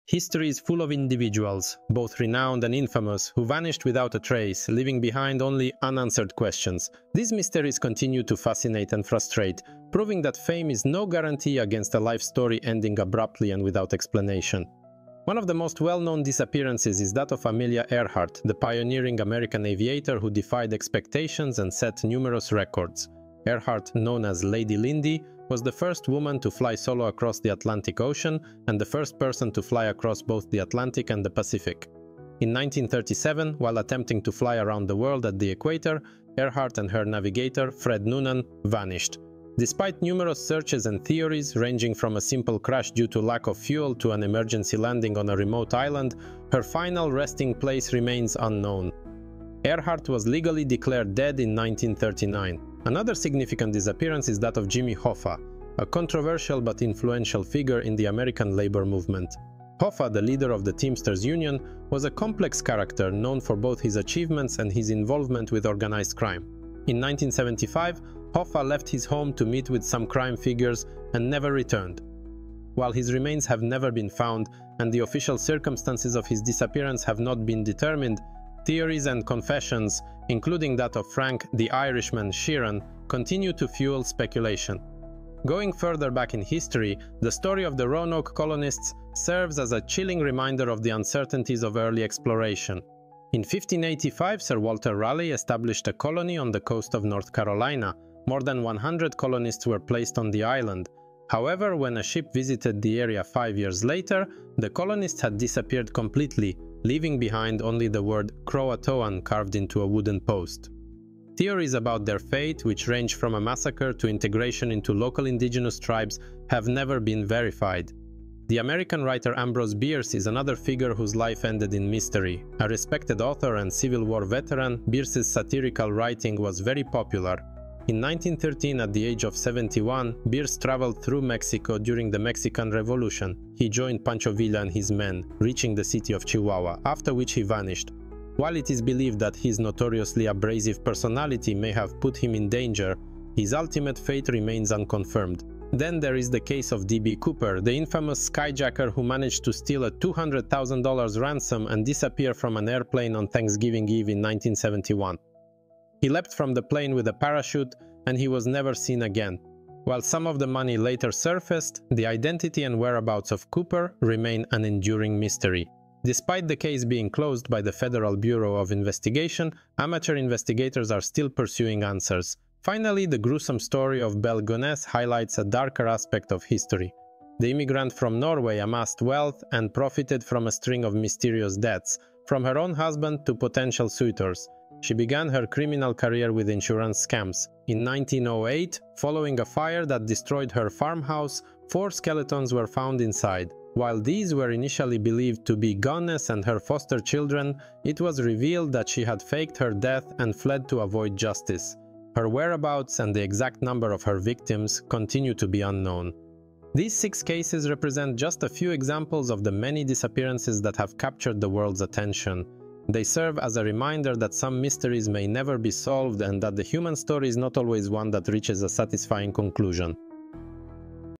History is full of individuals, both renowned and infamous, who vanished without a trace, leaving behind only unanswered questions. These mysteries continue to fascinate and frustrate, proving that fame is no guarantee against a life story ending abruptly and without explanation. One of the most well-known disappearances is that of Amelia Earhart, the pioneering American aviator who defied expectations and set numerous records. Earhart, known as Lady Lindy, was the first woman to fly solo across the Atlantic Ocean and the first person to fly across both the Atlantic and the Pacific. In 1937, while attempting to fly around the world at the equator, Earhart and her navigator, Fred Noonan, vanished. Despite numerous searches and theories, ranging from a simple crash due to lack of fuel to an emergency landing on a remote island, her final resting place remains unknown. Earhart was legally declared dead in 1939. Another significant disappearance is that of Jimmy Hoffa, a controversial but influential figure in the American labor movement. Hoffa, the leader of the Teamsters Union, was a complex character known for both his achievements and his involvement with organized crime. In 1975, Hoffa left his home to meet with some crime figures and never returned. While his remains have never been found and the official circumstances of his disappearance have not been determined, theories and confessions, including that of Frank the Irishman Sheeran, continue to fuel speculation. Going further back in history, the story of the Roanoke colonists serves as a chilling reminder of the uncertainties of early exploration. In 1585, Sir Walter Raleigh established a colony on the coast of North Carolina. More than 100 colonists were placed on the island. However, when a ship visited the area 5 years later, the colonists had disappeared completely, leaving behind only the word Croatoan carved into a wooden post. Theories about their fate, which range from a massacre to integration into local indigenous tribes, have never been verified. The American writer Ambrose Bierce is another figure whose life ended in mystery. A respected author and Civil War veteran, Bierce's satirical writing was very popular. In 1913, at the age of 71, Bierce traveled through Mexico during the Mexican Revolution. He joined Pancho Villa and his men, reaching the city of Chihuahua, after which he vanished. While it is believed that his notoriously abrasive personality may have put him in danger, his ultimate fate remains unconfirmed. Then there is the case of D.B. Cooper, the infamous skyjacker who managed to steal a $200,000 ransom and disappear from an airplane on Thanksgiving Eve in 1971. He leapt from the plane with a parachute, and he was never seen again. While some of the money later surfaced, the identity and whereabouts of Cooper remain an enduring mystery. Despite the case being closed by the Federal Bureau of Investigation, amateur investigators are still pursuing answers. Finally, the gruesome story of Belle Gunness highlights a darker aspect of history. The immigrant from Norway amassed wealth and profited from a string of mysterious deaths, from her own husband to potential suitors. She began her criminal career with insurance scams. In 1908, following a fire that destroyed her farmhouse, 4 skeletons were found inside. While these were initially believed to be Gunness and her foster children, it was revealed that she had faked her death and fled to avoid justice. Her whereabouts and the exact number of her victims continue to be unknown. These 6 cases represent just a few examples of the many disappearances that have captured the world's attention. They serve as a reminder that some mysteries may never be solved and that the human story is not always one that reaches a satisfying conclusion.